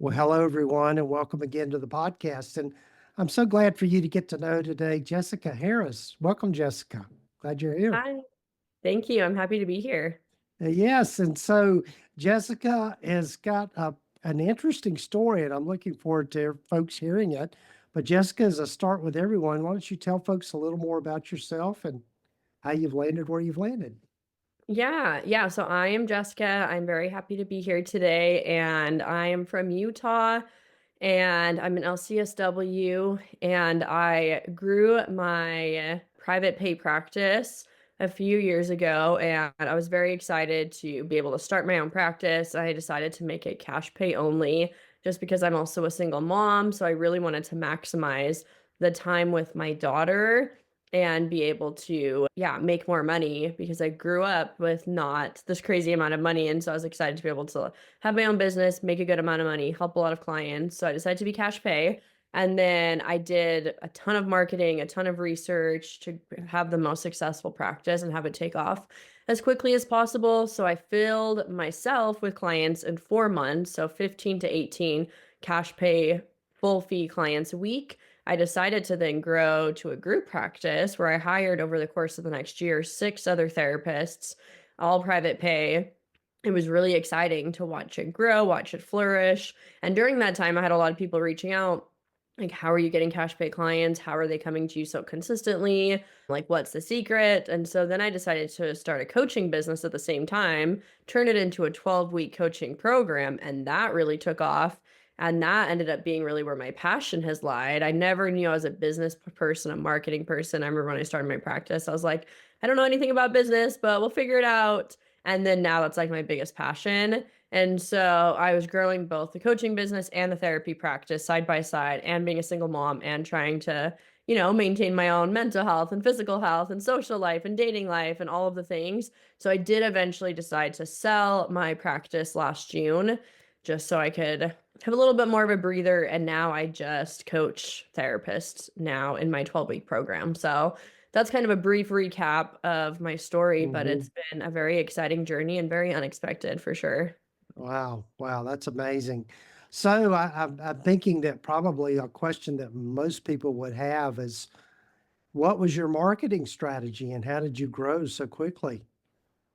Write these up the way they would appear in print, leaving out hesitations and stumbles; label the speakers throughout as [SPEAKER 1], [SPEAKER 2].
[SPEAKER 1] Well, hello, everyone, and welcome again to the podcast. And I'm so glad for you to get to know today Jessica Harris. Welcome, Jessica. Glad you're here.
[SPEAKER 2] Hi. Thank you. I'm happy to be here.
[SPEAKER 1] Yes. And so Jessica has got an interesting story, and I'm looking forward to folks hearing it. But Jessica, as a start with everyone, why don't you tell folks a little more about yourself and how you've landed where you've landed?
[SPEAKER 2] Yeah. So I am Jessica. I'm very happy to be here today, and I am from Utah, and I'm an LCSW, and I grew my private pay practice a few years ago, and I was very excited to be able to start my own practice. I decided to make it cash pay only just because I'm also a single mom, so I really wanted to maximize the time with my daughter and be able to, yeah, make more money because I grew up with not this crazy amount of money. And so I was excited to be able to have my own business, make a good amount of money, help a lot of clients. So I decided to be cash pay. And then I did a ton of marketing, a ton of research to have the most successful practice and have it take off as quickly as possible. So I filled myself with clients in 4 months, so 15 to 18 cash pay full fee clients a week. I decided to then grow to a group practice where I hired over the course of the next year 6 other therapists, all private pay. It was really exciting to watch it grow, watch it flourish. And during that time, I had a lot of people reaching out like, how are you getting cash pay clients? How are they coming to you so consistently? Like, what's the secret? And so then I decided to start a coaching business at the same time, turn it into a 12-week coaching program. And that really took off. And that ended up being really where my passion has lied. I never knew I was a business person, a marketing person. I remember when I started my practice, I was like, I don't know anything about business, but we'll figure it out. And then now that's like my biggest passion. And so I was growing both the coaching business and the therapy practice side by side, and being a single mom and trying to, maintain my own mental health and physical health and social life and dating life and all of the things. So I did eventually decide to sell my practice last June just so I could have a little bit more of a breather. And now I just coach therapists now in my 12-week program. So that's kind of a brief recap of my story, but
[SPEAKER 1] Mhm.
[SPEAKER 2] it's been a very exciting journey and very unexpected for sure.
[SPEAKER 1] Wow. Wow. That's amazing. So I'm thinking that probably a question that most people would have is, what was your marketing strategy and how did you grow so quickly?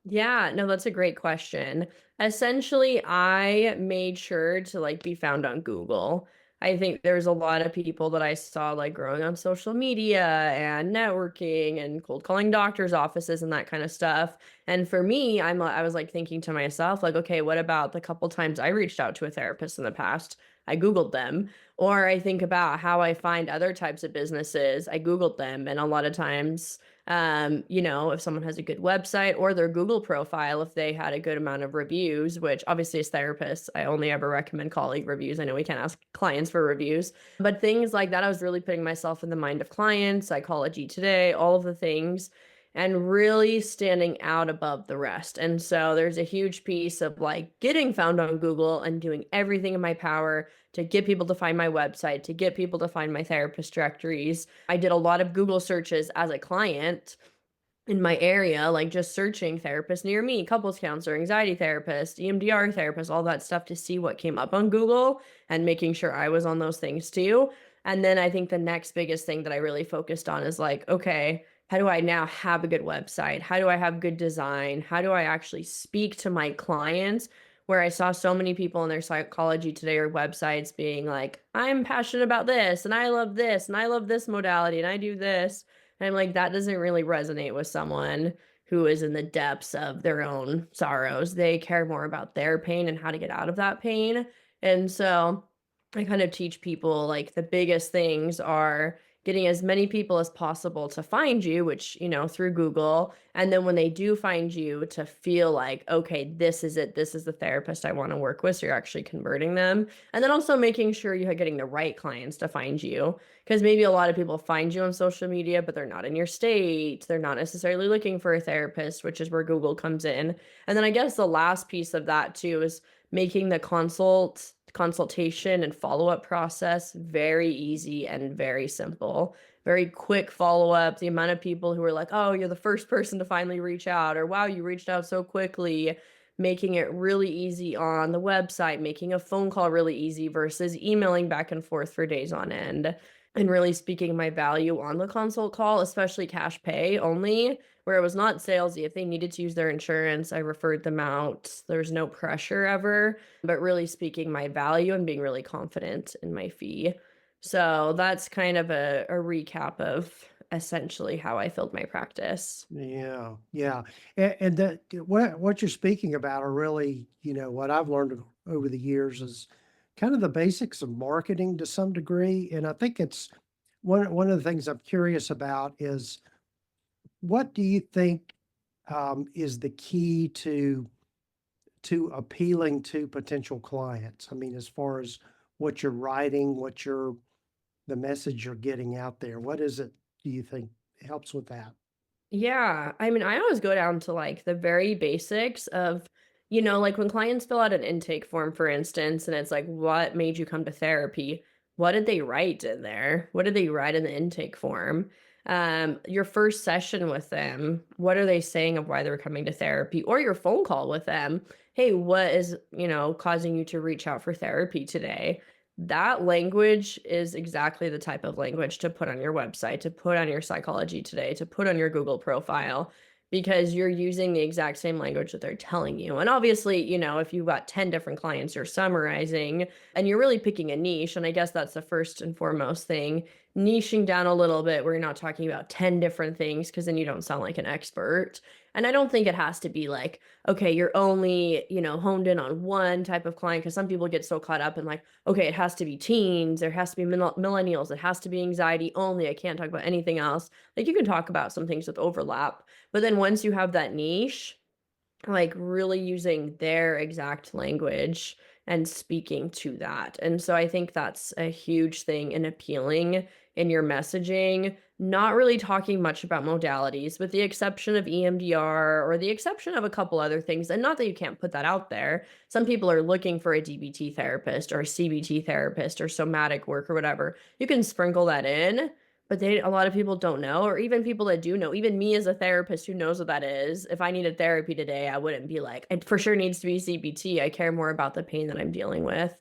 [SPEAKER 2] Yeah, no, that's a great question. Essentially, I made sure to like be found on Google. I think there's a lot of people that I saw like growing on social media and networking and cold calling doctors' offices and that kind of stuff. And for me, I was like thinking to myself, like, okay, what about the couple times I reached out to a therapist in the past? I Googled them. Or I think about how I find other types of businesses. I Googled them, and a lot of times if someone has a good website or their Google profile, if they had a good amount of reviews, which obviously as therapists, I only ever recommend colleague reviews. I know we can't ask clients for reviews, but things like that, I was really putting myself in the mind of clients, Psychology Today, all of the things, and really standing out above the rest. And so there's a huge piece of like getting found on Google and doing everything in my power to get people to find my website, to get people to find my therapist directories. I did a lot of Google searches as a client in my area, like just searching therapist near me, couples counselor, anxiety therapist, EMDR therapist, all that stuff to see what came up on Google and making sure I was on those things too. And then I think the next biggest thing that I really focused on is like, okay, how do I now have a good website? How do I have good design? How do I actually speak to my clients? Where I saw so many people on their Psychology Today or websites being like, I'm passionate about this and I love this and I love this modality and I do this. And I'm like, that doesn't really resonate with someone who is in the depths of their own sorrows. They care more about their pain and how to get out of that pain. And so I kind of teach people like the biggest things are getting as many people as possible to find you, which, through Google. And then when they do find you, to feel like, okay, this is it. This is the therapist I want to work with. So you're actually converting them. And then also making sure you're getting the right clients to find you. Because maybe a lot of people find you on social media, but they're not in your state. They're not necessarily looking for a therapist, which is where Google comes in. And then I guess the last piece of that too is making the consultation and follow-up process very easy and very simple. Very quick follow-up. The amount of people who are like, oh, you're the first person to finally reach out, or wow, you reached out so quickly, making it really easy on the website, making a phone call really easy versus emailing back and forth for days on end, and really speaking my value on the consult call, especially cash pay only, where it was not salesy. If they needed to use their insurance, I referred them out. There's no pressure ever, but really speaking my value and being really confident in my fee. So that's kind of a recap of essentially how I filled my practice.
[SPEAKER 1] Yeah, yeah. And that what you're speaking about are really, what I've learned over the years is kind of the basics of marketing to some degree. And I think it's one of the things I'm curious about is what do you think is the key to appealing to potential clients? I mean, as far as what you're writing, the message you're getting out there, what is it do you think helps with that?
[SPEAKER 2] Yeah, I mean, I always go down to like the very basics of, like when clients fill out an intake form, for instance, and it's like, what made you come to therapy? What did they write in there? What did they write in the intake form? Your first session with them, what are they saying of why they're coming to therapy? Or your phone call with them, hey, what is, causing you to reach out for therapy today? That language is exactly the type of language to put on your website, to put on your Psychology Today, to put on your Google profile, because you're using the exact same language that they're telling you. And obviously, if you've got 10 different clients you're summarizing and you're really picking a niche, and I guess that's the first and foremost thing, niching down a little bit where you're not talking about 10 different things because then you don't sound like an expert. And I don't think it has to be like, okay, you're only, honed in on one type of client, because some people get so caught up in like, okay, it has to be teens, there has to be millennials, it has to be anxiety only. I can't talk about anything else. Like you can talk about some things with overlap, but then once you have that niche, like really using their exact language and speaking to that. And so I think that's a huge thing in appealing in your messaging, not really talking much about modalities, with the exception of EMDR or the exception of a couple other things. And not that you can't put that out there. Some people are looking for a DBT therapist or a CBT therapist or somatic work or whatever. You can sprinkle that in, but a lot of people don't know, or even people that do know, even me as a therapist who knows what that is, if I needed therapy today, I wouldn't be like, it for sure needs to be CBT. I care more about the pain that I'm dealing with.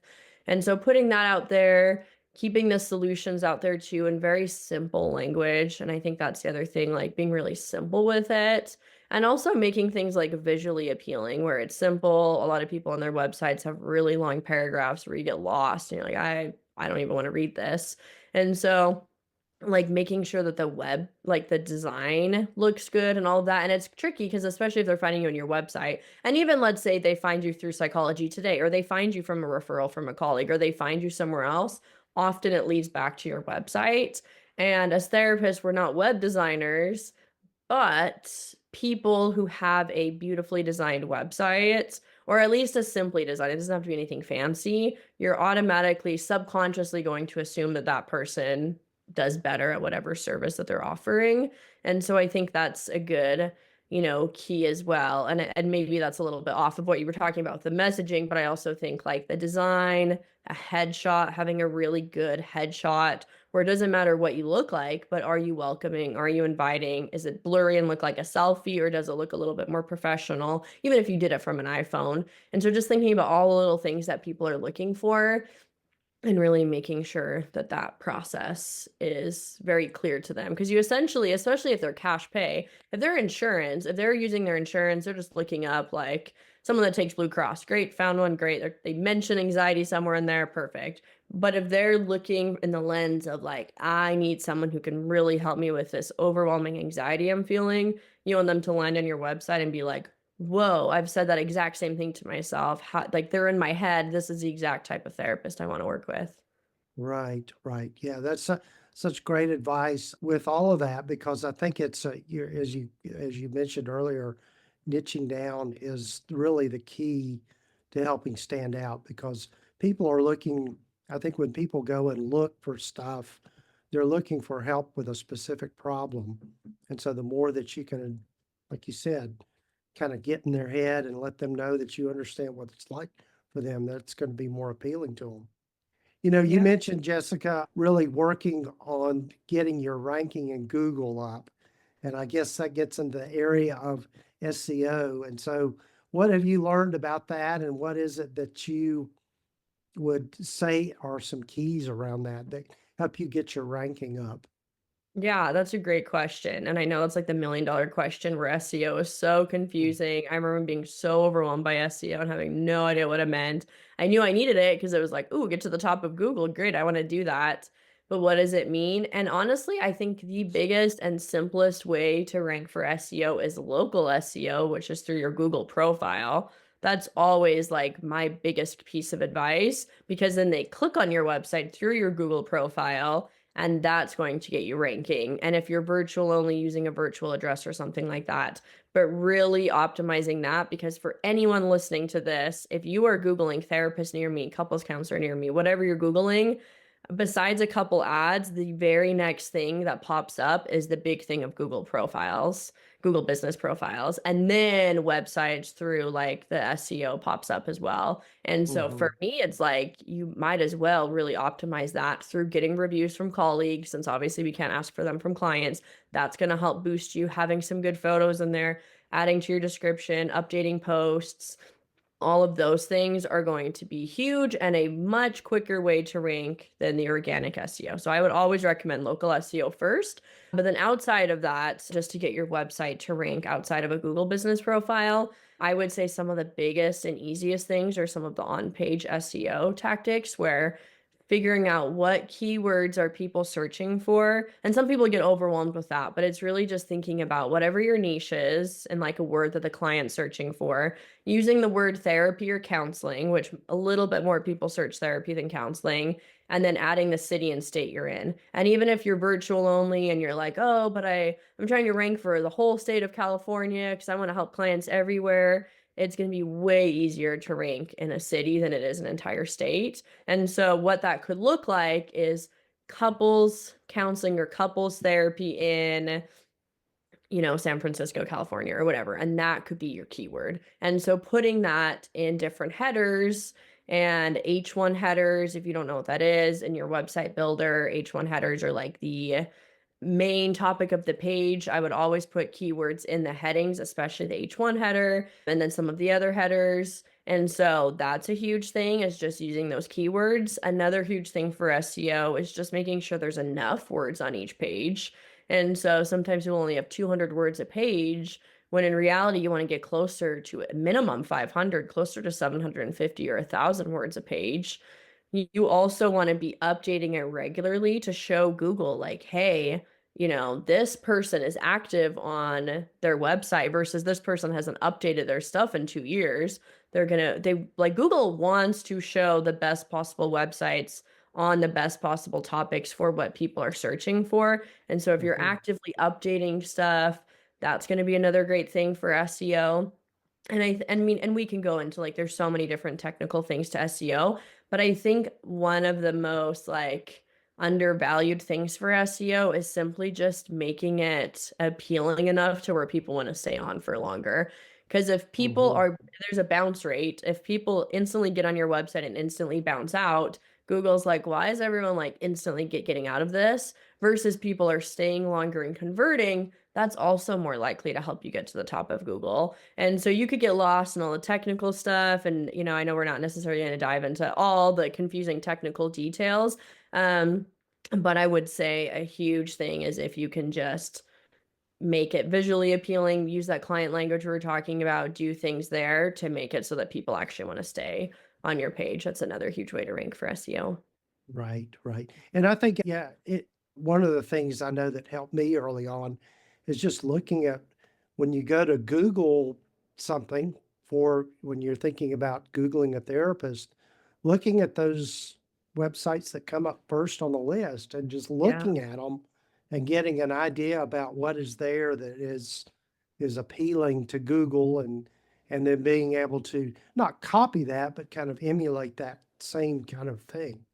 [SPEAKER 2] And so putting that out there, keeping the solutions out there too in very simple language. And I think that's the other thing, like being really simple with it. And also making things like visually appealing where it's simple. A lot of people on their websites have really long paragraphs where you get lost and you're like, I don't even want to read this. And so like making sure that the web, like the design looks good and all of that. And it's tricky because especially if they're finding you on your website, and even let's say they find you through Psychology Today, or they find you from a referral from a colleague, or they find you somewhere else, often it leads back to your website. And as therapists, we're not web designers, but people who have a beautifully designed website, or at least a simply designed, it doesn't have to be anything fancy, you're automatically subconsciously going to assume that that person does better at whatever service that they're offering. And so I think that's a good, key as well. And maybe that's a little bit off of what you were talking about with the messaging, but I also think like the design, a headshot, having a really good headshot where it doesn't matter what you look like, but are you welcoming? Are you inviting? Is it blurry and look like a selfie, or does it look a little bit more professional, even if you did it from an iPhone? And so just thinking about all the little things that people are looking for and really making sure that that process is very clear to them. Because you essentially, especially if they're cash pay, if they're insurance, if they're using their insurance, they're just looking up like someone that takes Blue Cross. Great, found one. Great. They mention anxiety somewhere in there. Perfect. But if they're looking in the lens of like, I need someone who can really help me with this overwhelming anxiety I'm feeling, you want them to land on your website and be like, whoa, I've said that exact same thing to myself. Like they're in my head. This is the exact type of therapist I want to work with.
[SPEAKER 1] Right, right. Yeah, that's such great advice with all of that because I think it's as you mentioned earlier, niching down is really the key to helping stand out because people are looking. I think when people go and look for stuff, they're looking for help with a specific problem, and so the more that you can, like you said, kind of get in their head and let them know that you understand what it's like for them, that's going to be more appealing to them. You
[SPEAKER 2] Yeah.
[SPEAKER 1] mentioned, Jessica, really working on getting your ranking in Google up. And I guess that gets into the area of SEO. And so what have you learned about that? And what is it that you would say are some keys around that that help you get your ranking up?
[SPEAKER 2] Yeah, that's a great question. And I know it's like the $1 million question where SEO is so
[SPEAKER 1] Mm.
[SPEAKER 2] confusing. I remember being so overwhelmed by SEO and having no idea what it meant. I knew I needed it because it was like, ooh, get to the top of Google. Great, I want to do that. But what does it mean? And honestly, I think the biggest and simplest way to rank for SEO is local SEO, which is through your Google profile. That's always like my biggest piece of advice because then they click on your website through your Google profile and that's going to get you ranking. And if you're virtual only using a virtual address or something like that, but really optimizing that because for anyone listening to this, if you are Googling therapist near me, couples counselor near me, whatever you're Googling, besides a couple ads, the very next thing that pops up is the big thing of Google profiles, Google business profiles, and then websites through like the SEO pops up as well. And so
[SPEAKER 1] Mm-hmm.
[SPEAKER 2] for me, it's like you might as well really optimize that through getting reviews from colleagues, since obviously we can't ask for them from clients. That's going to help boost you having some good photos in there, adding to your description, updating posts. All of those things are going to be huge and a much quicker way to rank than the organic SEO. So I would always recommend local SEO first. But then outside of that, just to get your website to rank outside of a Google business profile, I would say some of the biggest and easiest things are some of the on-page SEO tactics where figuring out what keywords are people searching for. And some people get overwhelmed with that, but it's really just thinking about whatever your niche is and like a word that the client's searching for, using the word therapy or counseling, which a little bit more people search therapy than counseling, and then adding the city and state you're in. And even if you're virtual only and you're like, oh, but I'm trying to rank for the whole state of California because I want to help clients everywhere, it's going to be way easier to rank in a city than it is an entire state. And so what that could look like is couples counseling or couples therapy in, San Francisco, California, or whatever. And that could be your keyword. And so putting that in different headers and H1 headers, if you don't know what that is, in your website builder, H1 headers are like the main topic of the page. I would always put keywords in the headings, especially the H1 header, and then some of the other headers. And so that's a huge thing is just using those keywords. Another huge thing for SEO is just making sure there's enough words on each page. And so sometimes you only have 200 words a page, when in reality, you want to get closer to a minimum 500, closer to 750 or 1,000 words a page. You also want to be updating it regularly to show Google, like, hey, this person is active on their website versus this person hasn't updated their stuff in 2 years. They like Google wants to show the best possible websites on the best possible topics for what people are searching for. And so if you're
[SPEAKER 1] Mm-hmm.
[SPEAKER 2] actively updating stuff, that's going to be another great thing for SEO. I mean, and we can go into like, there's so many different technical things to SEO, but I think one of the most like undervalued things for SEO is simply just making it appealing enough to where people want to stay on for longer. Because if people
[SPEAKER 1] Mm-hmm.
[SPEAKER 2] are, there's a bounce rate. If people instantly get on your website and instantly bounce out, Google's like, why is everyone like instantly getting out of this? Versus people are staying longer and converting, that's also more likely to help you get to the top of Google. And so you could get lost in all the technical stuff. And, I know we're not necessarily going to dive into all the confusing technical details. Um, but I would say a huge thing is if you can just make it visually appealing, use that client language we were talking about, do things there to make it so that people actually want to stay on your page. That's another huge way to rank for SEO.
[SPEAKER 1] Right, right. And I think, yeah, one of the things I know that helped me early on is just looking at when you go to Google something for when you're thinking about Googling a therapist, looking at those websites that come up first on the list and just
[SPEAKER 2] Yeah.
[SPEAKER 1] looking at them and getting an idea about what is there that is appealing to Google and then being able to not copy that, but kind of emulate that same kind of thing.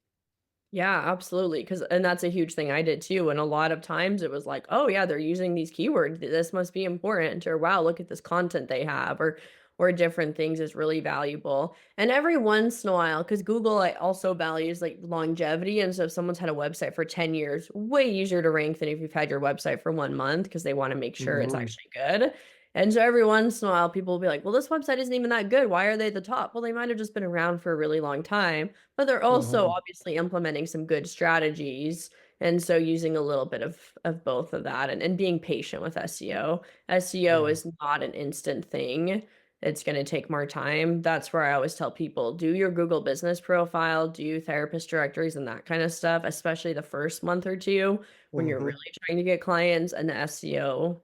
[SPEAKER 2] Yeah, absolutely. And that's a huge thing I did too. And a lot of times it was like, oh yeah, they're using these keywords. This must be important. Or wow, look at this content they have, or different things is really valuable. And every once in a while, because Google also values like longevity. And so if someone's had a website for 10 years, way easier to rank than if you've had your website for 1 month because they want to make sure it's
[SPEAKER 1] Mhm.
[SPEAKER 2] actually good. And so every once in a while, people will be like, well, this website isn't even that good. Why are they at the top? Well, they might have just been around for a really long time, but they're also
[SPEAKER 1] Hmm.
[SPEAKER 2] obviously implementing some good strategies. And so using a little bit of both of that and being patient with SEO. SEO
[SPEAKER 1] Yeah.
[SPEAKER 2] is not an instant thing. It's going to take more time. That's where I always tell people do your Google business profile, do therapist directories and that kind of stuff, especially the first month or two when you're
[SPEAKER 1] Hmm.
[SPEAKER 2] really trying to get clients and the SEO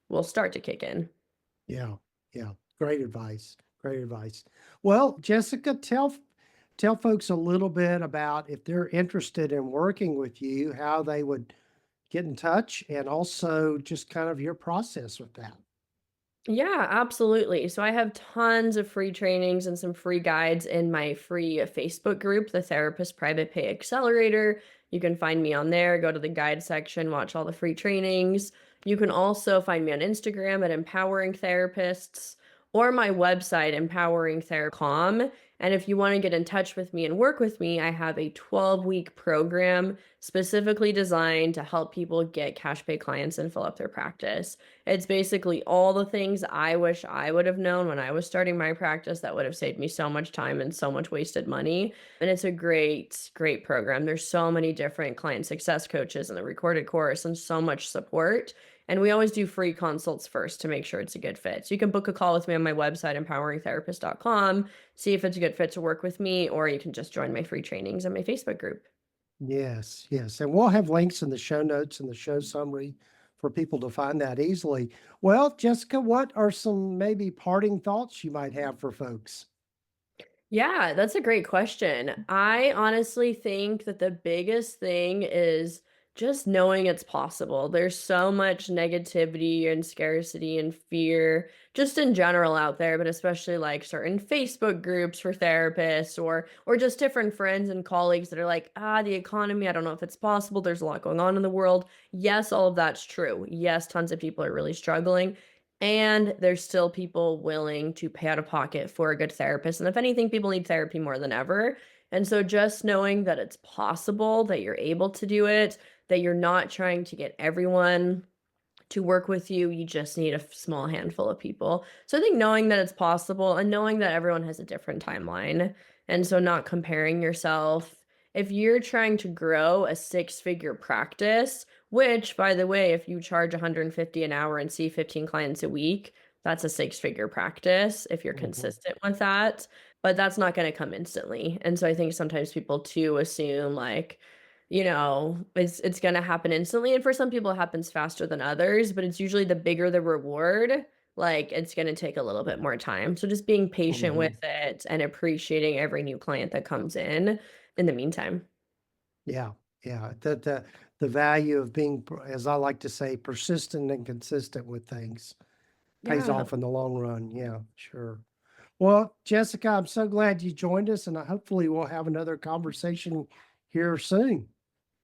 [SPEAKER 2] will start to kick in.
[SPEAKER 1] Yeah. Yeah. Great advice. Great advice. Well, Jessica, tell folks a little bit about if they're interested in working with you, how they would get in touch, and also just kind of your process with that.
[SPEAKER 2] Yeah, absolutely. So I have tons of free trainings and some free guides in my free Facebook group, the Therapist Private Pay Accelerator. You can find me on there, go to the guide section, watch all the free trainings. You can also find me on Instagram at Empowering Therapists or my website, empoweringtherapist.com. And if you want to get in touch with me and work with me, I have a 12-week program specifically designed to help people get cash pay clients and fill up their practice. It's basically all the things I wish I would have known when I was starting my practice that would have saved me so much time and so much wasted money. And it's a great, great program. There's so many different client success coaches in the recorded course and so much support. And we always do free consults first to make sure it's a good fit. So you can book a call with me on my website, empoweringtherapist.com, see if it's a good fit to work with me, or you can just join my free trainings in my Facebook group.
[SPEAKER 1] Yes, yes. And we'll have links in the show notes and the show summary for people to find that easily. Well, Jessica, what are some maybe parting thoughts you might have for folks?
[SPEAKER 2] Yeah, that's a great question. I honestly think that the biggest thing is just knowing it's possible. There's so much negativity and scarcity and fear just in general out there, but especially like certain Facebook groups for therapists or just different friends and colleagues that are like, "Ah, the economy, I don't know if it's possible. There's a lot going on in the world." Yes, all of that's true. Yes, tons of people are really struggling. And there's still people willing to pay out of pocket for a good therapist. And if anything, people need therapy more than ever. And so just knowing that it's possible, that you're able to do it, that you're not trying to get everyone to work with you, you just need a small handful of people. So I think knowing that it's possible and knowing that everyone has a different timeline, and so not comparing yourself. If you're trying to grow a six-figure practice, which by the way, if you charge 150 an hour and see 15 clients a week, that's a six-figure practice if you're
[SPEAKER 1] Hmm.
[SPEAKER 2] consistent with that. But that's not going to come instantly. And so I think sometimes people too assume like, it's gonna happen instantly, and for some people, it happens faster than others, but it's usually the bigger the reward, like, it's gonna take a little bit more time. So just being patient with
[SPEAKER 1] Hmm.
[SPEAKER 2] it and appreciating every new client that comes in the meantime.
[SPEAKER 1] Yeah, yeah. The value of being, as I like to say, persistent and consistent with things pays
[SPEAKER 2] Yeah.
[SPEAKER 1] off in the long run. Yeah, sure. Well, Jessica, I'm so glad you joined us, and hopefully we'll have another conversation here soon.